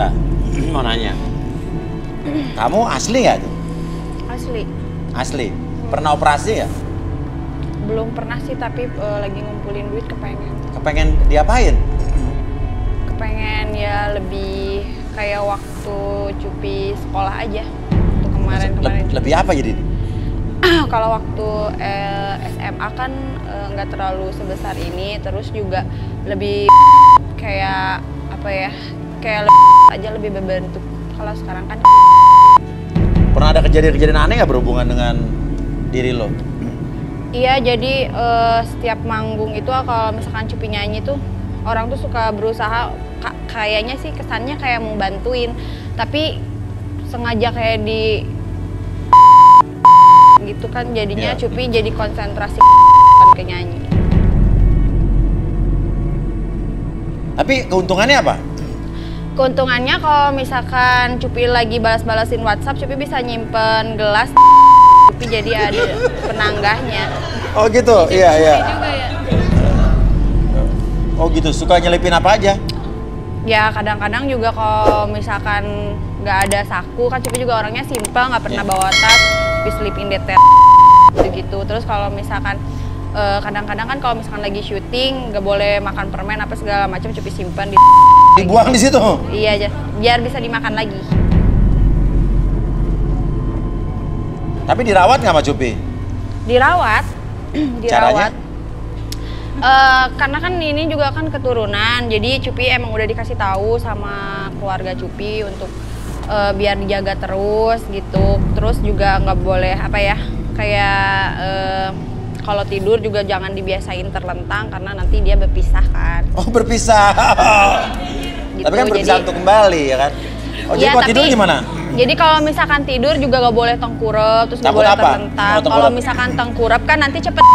Ita, mau nanya. Kamu asli nggak tuh? Asli. Asli. Pernah operasi nggak? Belum pernah sih, tapi lagi ngumpulin duit kepengen. Kepengen diapain? Kepengen ya lebih kayak waktu Cupi sekolah aja. Waktu kemarin-kemarin. Lebih apa jadi? Kalau waktu SMA kan nggak terlalu sebesar ini, terus juga lebih kayak apa ya? Kayak aja lebih berbentuk. Kalau sekarang kan Pernah ada kejadian-kejadian aneh nggak berhubungan dengan diri lo? iya, jadi setiap manggung itu kalau misalkan Cupi nyanyi tuh orang tuh suka berusaha kayaknya sih kesannya kayak mau bantuin, tapi sengaja kayak di gitu kan jadinya Cupi jadi konsentrasi ke nyanyi. Tapi keuntungannya apa? Keuntungannya kalau misalkan Cupi lagi balas-balasin WhatsApp, Cupi bisa nyimpen gelas Cupi jadi ada penanggahnya. Oh gitu, iya. Juga ya. Oh gitu, suka nyelipin apa aja? Ya kadang-kadang juga kalau misalkan nggak ada saku, kan Cupi juga orangnya simpel, nggak pernah bawa tas, Cupi selipin DT gitu. Terus kalau misalkan kadang-kadang kan kalau misalkan lagi syuting nggak boleh makan permen apa segala macam, Cupi simpan Dibuang di situ? Iya aja, biar bisa dimakan lagi. Tapi dirawat nggak sama Cupi? Dirawat. Caranya? Karena kan ini juga kan keturunan, jadi Cupi emang udah dikasih tahu sama keluarga Cupi untuk biar dijaga terus gitu. Terus juga nggak boleh apa ya, kayak kalau tidur juga jangan dibiasain terlentang karena nanti dia berpisah kan. Oh berpisah. Gitu, tapi kan berpisah untuk kembali ya kan? Oh jadi kalau tidur gimana? Jadi kalau misalkan tidur juga nggak boleh tengkurap, terus nggak boleh terlentang. Kalau misalkan tengkurap kan nanti cepet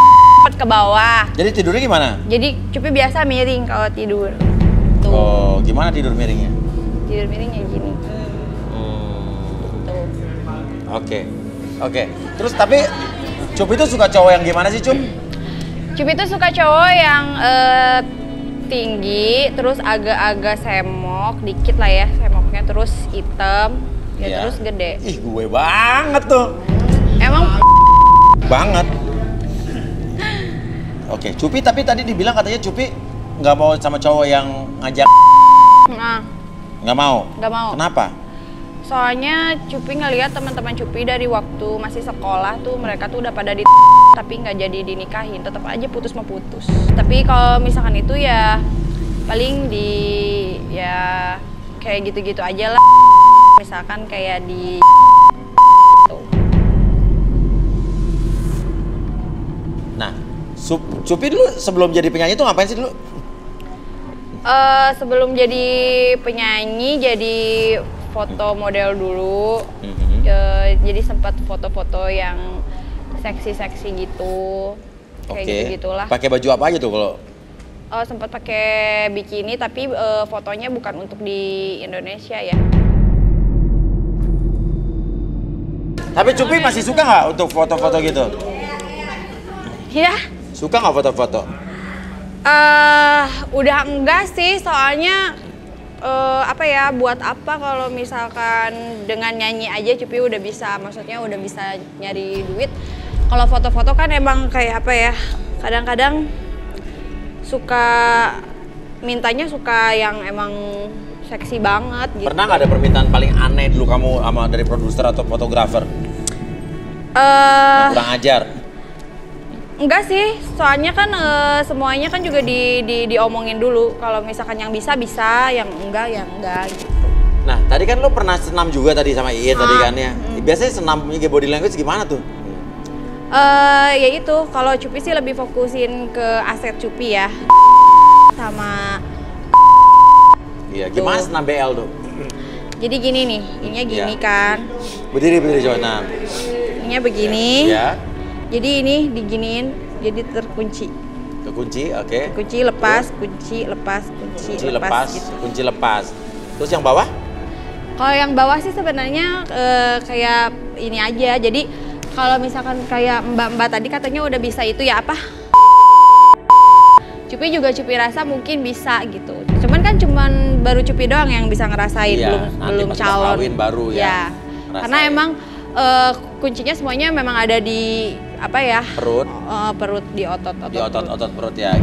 ke bawah. Jadi tidurnya gimana? Jadi Cupi biasa miring kalau tidur. Tuh. Oh, gimana tidur miringnya? Tidur miringnya gini. Tuh. Oke. Terus tapi Cupi itu suka cowok yang gimana sih, Cup? Cupi itu suka cowok yang tinggi, terus agak-agak semok dikit lah ya, semoknya terus hitam, ya terus gede. Ih, gue banget tuh. Emang banget. Oke, Cupi tapi tadi dibilang katanya Cupi nggak mau sama cowok yang ngajak. Nah, Nggak mau? nggak mau. Kenapa? Soalnya Cupi ngeliat teman-teman Cupi dari waktu masih sekolah tuh mereka tuh udah pada tapi nggak jadi dinikahin, tetap aja putus mau putus. Tapi kalau misalkan itu ya paling ya kayak gitu-gitu aja lah. Misalkan kayak di tuh. Nah, Cupi dulu sebelum jadi penyanyi tuh ngapain sih dulu? Sebelum jadi penyanyi jadi foto model dulu. Jadi sempat foto-foto yang seksi-seksi gitu. Kayak gitu-gitulah. Pakai baju apa aja tuh kalau? Sempat pakai bikini tapi fotonya bukan untuk di Indonesia ya. Tapi Cupi masih suka nggak untuk foto-foto gitu? Iya. Suka nggak foto-foto? Udah enggak sih, soalnya apa ya, buat apa kalau misalkan dengan nyanyi aja Cupi udah bisa, maksudnya udah bisa nyari duit. Kalau foto-foto kan emang kayak apa ya, kadang-kadang suka mintanya suka yang emang seksi banget gitu. Pernah nggak ada permintaan paling aneh dulu kamu sama dari produser atau fotografer? Yang kurang ajar? Enggak sih, soalnya kan semuanya kan juga diomongin dulu. Kalau misalkan yang bisa, yang enggak gitu. Nah, tadi kan lo pernah senam juga tadi sama Iin tadi kan ya. Biasanya senamnya body language gimana tuh? Ya itu, kalau Cupi sih lebih fokusin ke aset Cupi ya. Sama iya, gimana senam BL tuh? Jadi gini nih, ininya gini kan. Berdiri coba. Nah. Ininya begini. Ya. Jadi ini diginiin, jadi terkunci. Kekunci, oke. Kunci lepas, kunci lepas, kunci lepas gitu. Kunci lepas. Terus yang bawah? Kalau yang bawah sih sebenarnya kayak ini aja. Jadi kalau misalkan kayak mbak-mbak tadi katanya udah bisa itu ya apa? Cupi juga Cupi rasa mungkin bisa gitu. Cuman baru Cupi doang yang bisa ngerasain, Iya, belum nanti pas calon. kawin baru ya. Karena emang kuncinya semuanya memang ada di apa ya? Perut. Perut di otot-otot. Di otot-otot perut ya.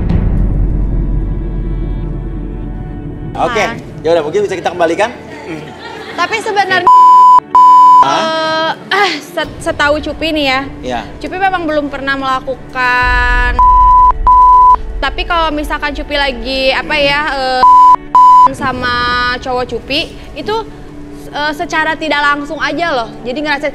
Oke, ya udah mungkin bisa kita kembalikan. Tapi sebenarnya setahu Cupi nih ya. Iya. Cupi memang belum pernah melakukan. Tapi kalau misalkan Cupi lagi apa ya sama cowok Cupi itu secara tidak langsung aja loh. Jadi ngerasain.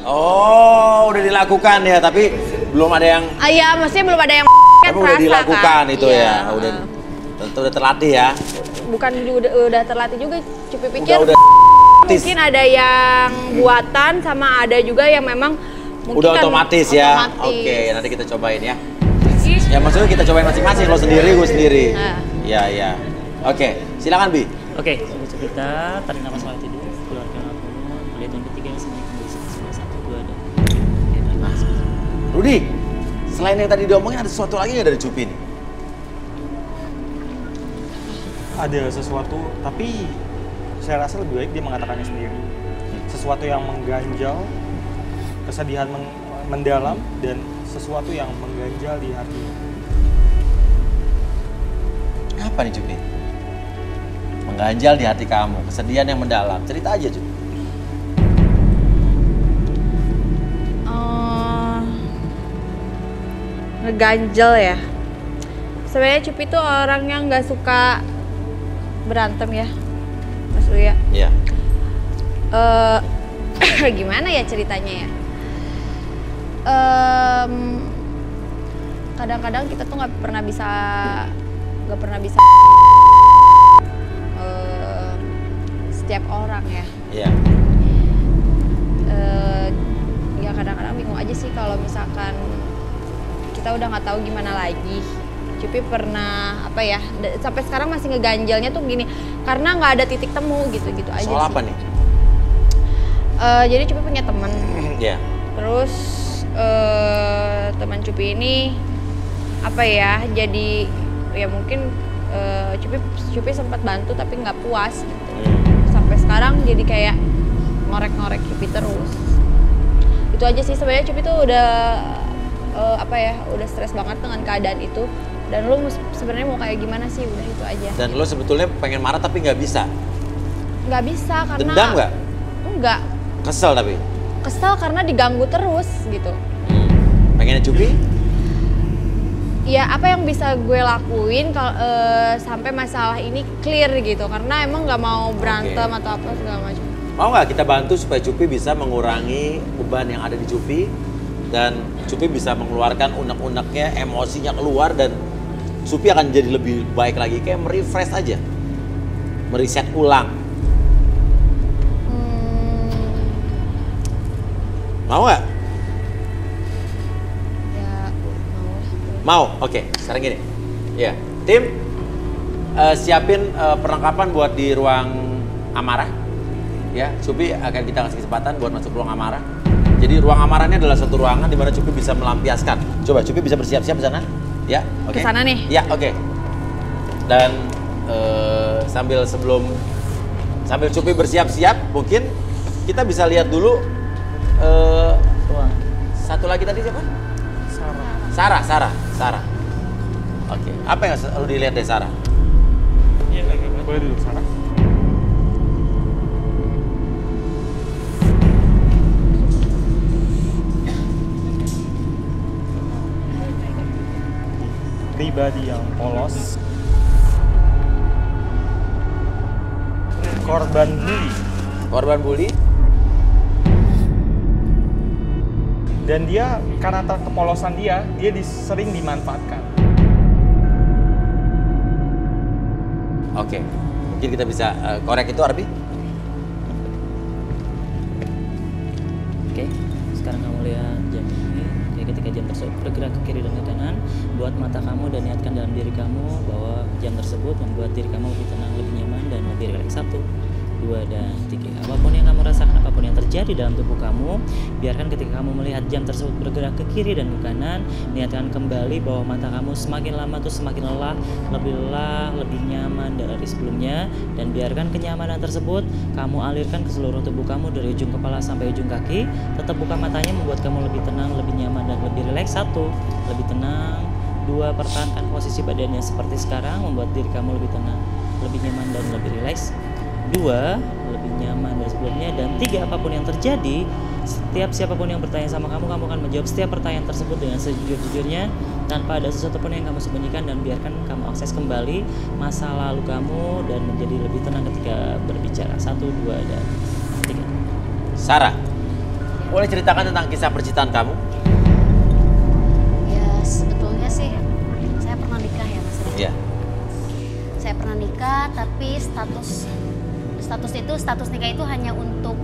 Oh, udah dilakukan ya, tapi belum ada yang. Iya, maksudnya belum ada yang. Tapi udah dilakukan kan? Itu ya, udah terlatih ya. Bukan udah terlatih juga, Cupi pikir. Udah. Mungkin ada yang buatan sama ada juga yang memang mungkin udah otomatis ya. Otomatis. Oke, nanti kita cobain ya. Ya maksudnya kita cobain masing-masing, lo sendiri, gue sendiri. Iya. Oke, silakan Bi. Oke, coba kita tarik nafas awal tidur, keluarkan apapun, lihat yang ketiga yang sedikit kembali sebelah 1, 2, dan Rudi, selain yang tadi diomongin ada sesuatu lagi nggak dari Cupi nih? Ada sesuatu, tapi saya rasa lebih baik dia mengatakannya sendiri. Sesuatu yang mengganjal, kesedihan mendalam, dan sesuatu yang mengganjal di hati. Apa nih Cupi? Mengganjal di hati kamu, kesedihan yang mendalam. Cerita aja Cupi. Ngeganjel ya. Sebenarnya Cupi tuh orang yang nggak suka berantem ya, Mas Uya. Iya. Gimana ya ceritanya ya? Kadang-kadang kita tuh nggak pernah bisa setiap orang ya. Iya. Ya kadang-kadang bingung aja sih kalau misalkan kita udah nggak tahu gimana lagi. Cupi pernah apa ya? Sampai sekarang masih ngeganjalnya tuh gini, karena nggak ada titik temu gitu-gitu aja. Soal sih. apa nih? Jadi Cupi punya teman. Iya. Terus teman Cupi ini apa ya? Jadi ya mungkin Cupi sempat bantu tapi nggak puas gitu. Sampai sekarang jadi kayak ngorek-ngorek Cupi terus. Itu aja sih sebenarnya. Cupi tuh udah udah stres banget dengan keadaan itu. Dan lu sebenarnya mau kayak gimana sih? Udah itu aja. Dan lo sebetulnya pengen marah tapi nggak bisa. Nggak bisa karena. Dendam nggak? Enggak. Kesel tapi. Kesel karena diganggu terus gitu. Pengennya Cupi? Ya apa yang bisa gue lakuin kalau sampai masalah ini clear gitu, karena emang nggak mau berantem atau apa segala macam. Mau nggak kita bantu supaya Cupi bisa mengurangi beban yang ada di Cupi dan Cupi bisa mengeluarkan unek-uneknya, emosinya keluar dan Cupi akan jadi lebih baik lagi, kayak merefresh aja, mereset ulang. Mau nggak? Ya Mau, oke. Sekarang gini, ya tim siapin perlengkapan buat di ruang amarah. Ya, Cupi akan kita kasih kesempatan buat masuk ruang amarah. Jadi ruang amarahnya adalah satu ruangan di mana Cupi bisa melampiaskan. Coba Cupi bisa bersiap-siap di sana. Ya, oke. Ke sana nih? Ya, oke. Dan sambil Cupi bersiap-siap, mungkin kita bisa lihat dulu ruang. satu lagi tadi siapa? Sarah. Oke. Apa yang lu dilihat dari Sarah? Iya, boleh duduk Sarah. Pribadi yang polos, korban bully, dan dia karena kepolosan dia sering dimanfaatkan. Oke. Mungkin kita bisa korek itu, Arbi? Oke, sekarang kamu lihat jam ini. Oke, ketika jam tersebut bergerak ke kiri dan ke kanan, buat mata kamu dan niatkan dalam diri kamu bahwa jam tersebut membuat diri kamu lebih tenang, lebih nyaman, dan lebih rileks. 1, 2, dan 3. Apapun yang kamu rasakan, apapun apapun yang terjadi dalam tubuh kamu, biarkan ketika kamu melihat jam tersebut bergerak ke kiri dan ke kanan, niatkan kembali bahwa mata kamu semakin lama tuh semakin lelah, lebih nyaman dari sebelumnya, dan biarkan kenyamanan tersebut kamu alirkan ke seluruh tubuh kamu dari ujung kepala sampai ujung kaki. Tetap buka matanya membuat kamu lebih tenang, lebih nyaman, dan lebih rileks. 1. Lebih tenang. 2. Pertahankan posisi badannya seperti sekarang, membuat diri kamu lebih tenang, lebih nyaman, dan lebih rileks. 2. Lebih nyaman dari sebelumnya. Dan 3. Apapun yang terjadi, setiap siapapun yang bertanya sama kamu, kamu akan menjawab setiap pertanyaan tersebut dengan sejujur-jujurnya, tanpa ada sesuatu pun yang kamu sembunyikan, dan biarkan kamu akses kembali masa lalu kamu dan menjadi lebih tenang ketika berbicara. 1, 2, dan 3. Sarah, boleh ceritakan tentang kisah percintaan kamu? Ya sebetulnya sih saya pernah nikah ya Mas. Iya. Saya pernah nikah, tapi status nikah itu hanya untuk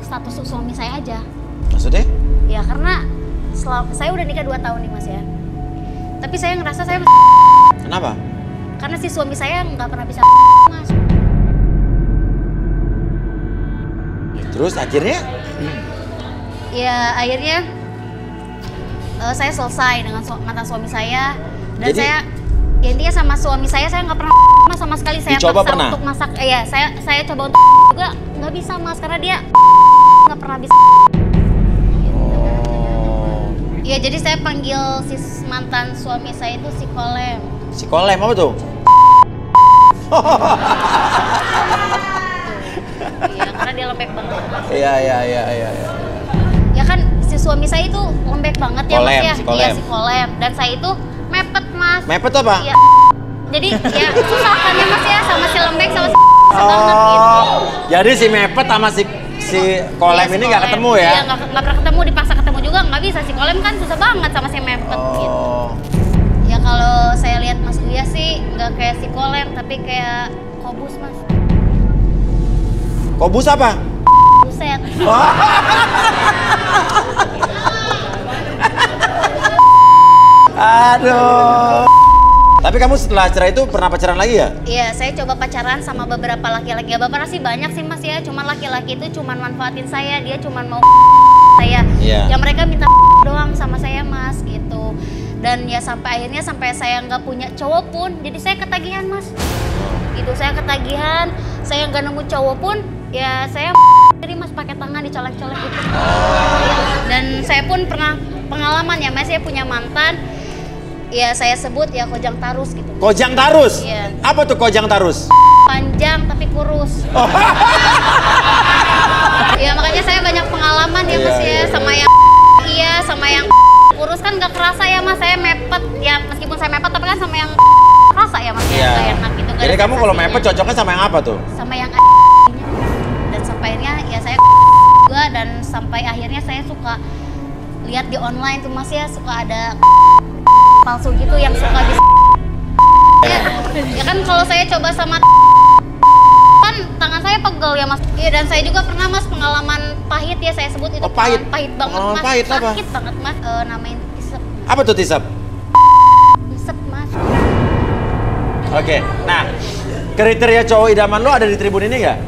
status suami saya aja. Maksudnya? Ya karena saya udah nikah 2 tahun nih Mas ya. Tapi saya ngerasa saya Kenapa? karena si suami saya nggak pernah bisa Mas. Terus akhirnya? Ya akhirnya saya selesai dengan mantan suami saya, dan Jadi? saya ya intinya sama suami saya nggak pernah Mas, sama sekali. Saya Dicoba paksa pernah? untuk masak. Ya saya coba untuk juga nggak bisa Mas, karena dia nggak pernah bisa. Oh. Ya jadi saya panggil si mantan suami saya itu si Kolem. Si Kolem apa tuh? Iya karena dia lembek banget Mas. Iya. Ya kan si suami saya itu lembek banget ya Kolem, Mas ya. si Kolem. Iya si Kolem, dan saya itu mepet Mas. Mepet apa? Iya. Jadi ya susah kan ya Mas ya, sama si lembek sama si banget gitu. Jadi si Mepet sama si Kolem Iya, si ini nggak Kolem. ketemu ya? Iya nggak pernah ketemu, dipaksa ketemu juga nggak bisa. Si Kolem kan susah banget sama si Mepet gitu. Oh. Ya kalau saya lihat Mas Uya sih nggak kayak si Kolem, tapi kayak Kobus Mas. Kobus apa? Buset. Aduh. Tapi kamu setelah cerai itu pernah pacaran lagi ya? Iya, saya coba pacaran sama beberapa laki-laki. Ya beberapa sih banyak sih Mas ya. Cuman laki-laki itu cuman manfaatin saya, dia cuman mau saya. Iya. Yang mereka minta doang sama saya Mas gitu. Dan ya sampai akhirnya sampai saya nggak punya cowok pun, jadi saya ketagihan Mas. Gitu, saya ketagihan, saya nggak nemu cowok pun, ya saya jadi Mas pakai tangan dicolek-colek gitu. Dan saya pun pernah pengalaman ya Mas, saya punya mantan. Ya saya sebut ya Kojang Tarus gitu. Kojang Tarus? Iya. Apa tuh Kojang Tarus? Panjang tapi kurus. Ya makanya saya banyak pengalaman ya Mas ya, sama yang sama yang kurus kan nggak kerasa ya Mas, saya mepet ya, meskipun saya mepet tapi kan sama yang kerasa ya Mas ya, nggak enak gitu. Nggak Jadi ada kamu kalau sensasinya. mepet cocoknya sama yang apa tuh? Sama yang dan sampai akhirnya ya saya juga, dan sampai akhirnya saya suka lihat di online tuh Mas ya, suka ada palsu gitu yang suka di ya kan kalau saya coba sama kan tangan saya pegel ya Mas. Iya, dan saya juga pernah Mas pengalaman pahit ya, saya sebut itu Oh, pahit? pahit banget Pengalaman Mas. pahit apa? Sakit banget Mas, namain tisep. Apa tuh tisep? Tisep Mas. Oke, nah kriteria cowok idaman lo ada di tribun ini nggak?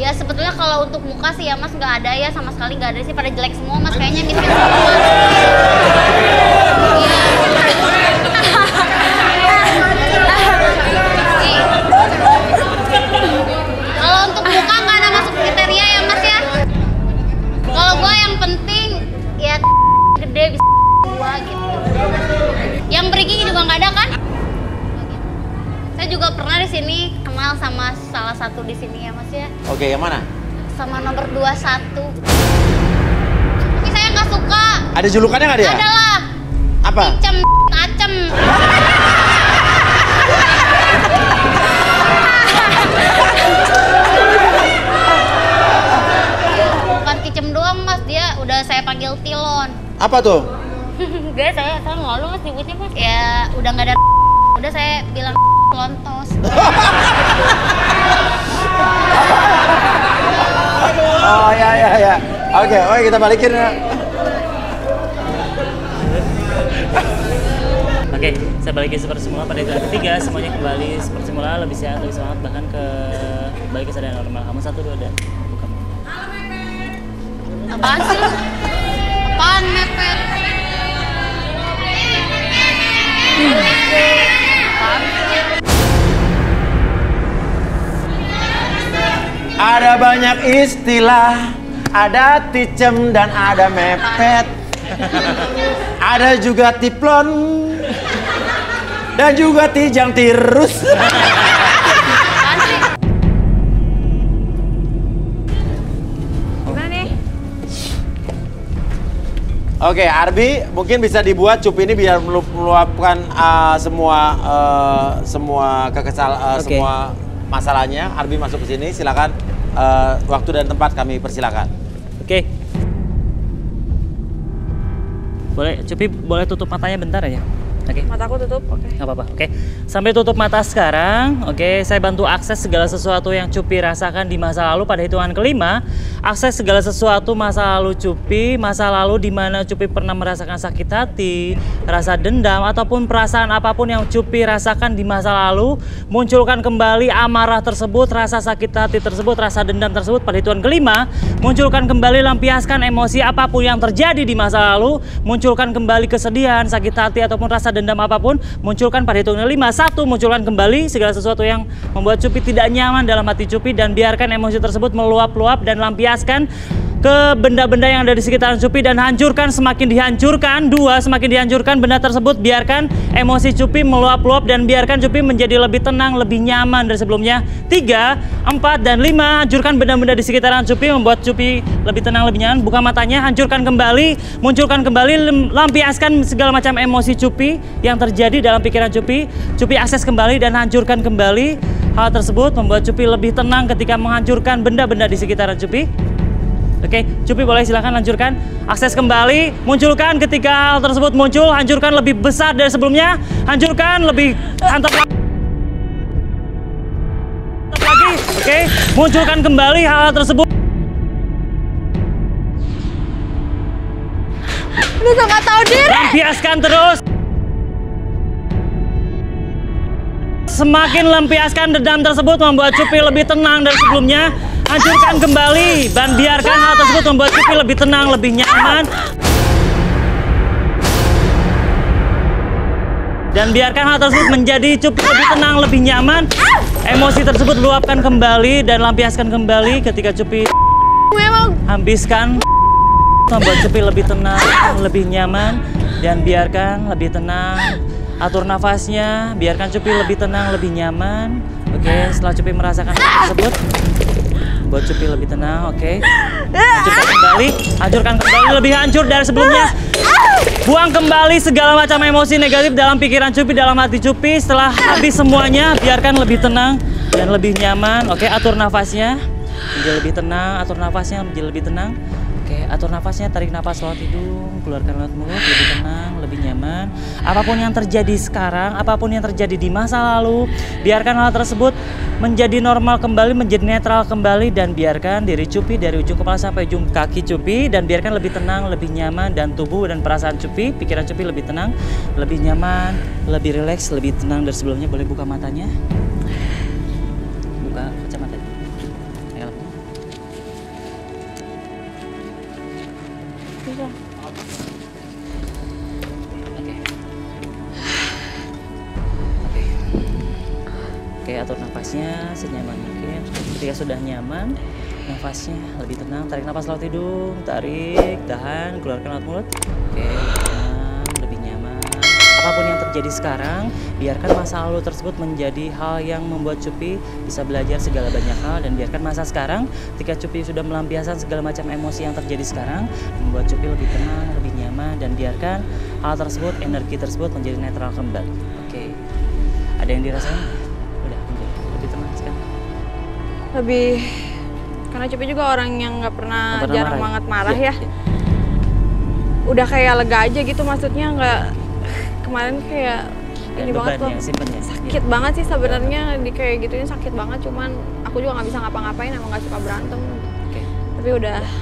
Ya sebetulnya kalau untuk muka sih ya Mas nggak ada ya, sama sekali nggak ada sih, pada jelek semua Mas, kayaknya miskin semua. Kalau untuk muka nggak ada masuk kriteria ya Mas ya. Kalau gua yang penting ya gede bisa gua gitu. Yang bergigi juga nggak ada kan? Saya juga pernah di sini kenal sama salah satu di sini ya Mas ya. Oke, yang mana? Sama nomor 21. Tapi saya nggak suka. Ada julukannya nggak dia? Ada lah. Apa? Acem, acem. Bukan kicem doang Mas, dia udah saya panggil Tilon. Apa tuh? Enggak, saya malu Mas nyebutnya Mas. Ya udah nggak ada. Udah saya bilang lontos. Oh ya. Oke, kita balikin ya. Oke, saya balikin seperti semula pada hitungan ketiga, semuanya kembali seperti semula, lebih sehat, lebih semangat, bahkan balik ke kesadaran normal. Kamu 1, 2, dan buka mulut. Apaan sih? Apaan mepet? Ada banyak istilah, ada ticem dan ada mepet. Ada juga tiplon dan juga tijang tirus. Gimana nih? Oke, Arbi mungkin bisa dibuat cup ini biar meluapkan semua semua masalahnya. Arbi masuk ke sini, silakan. Waktu dan tempat kami persilakan. Oke. Boleh, Cupi boleh tutup matanya bentar aja. Oke. Mataku tutup, oke. Nggak apa-apa, oke. Sampai tutup mata sekarang, oke. Saya bantu akses segala sesuatu yang Cupi rasakan di masa lalu pada hitungan kelima. Akses segala sesuatu masa lalu Cupi, masa lalu di mana Cupi pernah merasakan sakit hati, rasa dendam, ataupun perasaan apapun yang Cupi rasakan di masa lalu. Munculkan kembali amarah tersebut, rasa sakit hati tersebut, rasa dendam tersebut pada hitungan kelima. Munculkan kembali, lampiaskan emosi apapun yang terjadi di masa lalu. Munculkan kembali kesedihan, sakit hati, ataupun rasa dendam apapun, munculkan pada hitungan 5. 1, munculkan kembali segala sesuatu yang membuat Cupi tidak nyaman dalam hati Cupi dan biarkan emosi tersebut meluap-luap dan lampiaskan ke benda-benda yang ada di sekitaran Cupi dan hancurkan semakin dihancurkan. 2, semakin dihancurkan benda tersebut, biarkan emosi Cupi meluap-luap dan biarkan Cupi menjadi lebih tenang, lebih nyaman dari sebelumnya. 3, 4, dan 5, hancurkan benda-benda di sekitaran Cupi membuat Cupi lebih tenang, lebih nyaman. Buka matanya, hancurkan kembali, munculkan kembali, lampiaskan segala macam emosi Cupi yang terjadi dalam pikiran Cupi. Cupi akses kembali dan hancurkan kembali. Hal tersebut membuat Cupi lebih tenang ketika menghancurkan benda-benda di sekitaran Cupi. Oke, Cupi boleh silakan hancurkan. Akses kembali, munculkan ketika hal tersebut muncul, hancurkan lebih besar dari sebelumnya. Hancurkan lebih hantar lagi. Oke, munculkan kembali hal tersebut. Ini tuh nggak tahu diri. Lampiaskan terus. Semakin lampiaskan dendam tersebut membuat Cupi lebih tenang dari sebelumnya. Hancurkan kembali dan biarkan hal tersebut membuat Cupi lebih tenang, lebih nyaman. Dan biarkan hal tersebut menjadi Cupi lebih tenang, lebih nyaman. Emosi tersebut luapkan kembali dan lampiaskan kembali ketika Cupi habiskan. Membuat Cupi lebih tenang, lebih nyaman. Dan biarkan lebih tenang. Atur nafasnya, biarkan Cupi lebih tenang, lebih nyaman. Oke, setelah Cupi merasakan hal tersebut, buat Cupi lebih tenang, oke. Hancurkan kembali, lebih hancur dari sebelumnya. Buang kembali segala macam emosi negatif dalam pikiran Cupi, dalam hati Cupi. Setelah habis semuanya, biarkan lebih tenang dan lebih nyaman. Oke, atur nafasnya menjadi lebih tenang, atur nafasnya menjadi lebih tenang. Oke, atur nafasnya, tarik nafas lewat hidung, keluarkan lewat mulut, lebih tenang, lebih nyaman. Apapun yang terjadi sekarang, apapun yang terjadi di masa lalu, biarkan hal tersebut menjadi normal kembali, menjadi netral kembali, dan biarkan diri Cupi dari ujung kepala sampai ujung kaki Cupi, dan biarkan lebih tenang, lebih nyaman, dan tubuh dan perasaan Cupi, pikiran Cupi lebih tenang, lebih nyaman, lebih rileks, lebih tenang dari sebelumnya. Boleh buka matanya, buka kacamata. Oke, atur nafasnya senyaman mungkin. Ketika sudah nyaman, nafasnya lebih tenang. Tarik nafas lewat hidung, tarik, tahan, keluarkan lewat mulut. Oke, tenang, lebih nyaman. Apapun yang terjadi sekarang, biarkan masa lalu tersebut menjadi hal yang membuat Cupi bisa belajar segala banyak hal, dan biarkan masa sekarang, ketika Cupi sudah melampiaskan segala macam emosi yang terjadi sekarang, membuat Cupi lebih tenang, lebih nyaman, dan biarkan hal tersebut, energi tersebut menjadi netral kembali. Oke, ada yang dirasain? Lebih, karena Cupi juga orang yang nggak pernah jarang banget marah ya. Udah kayak lega aja gitu, maksudnya nggak kemarin kayak ini banget tuh sakit banget sih sebenarnya, di kayak gitunya sakit banget, cuman aku juga nggak bisa ngapa-ngapain, emang nggak suka berantem. Tapi udah lah.